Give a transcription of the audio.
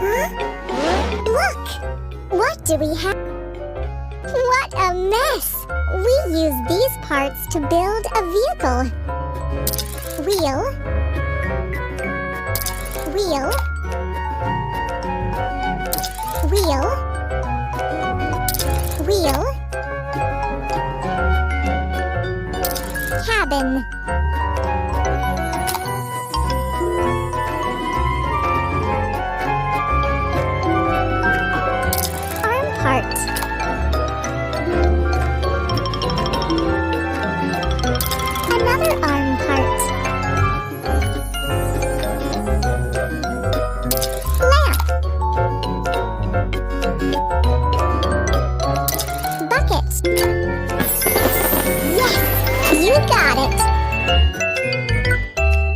Huh? Look! What do we have? What a mess! We use these parts to build a vehicle. Wheel. Wheel. Wheel. Wheel. Cabin.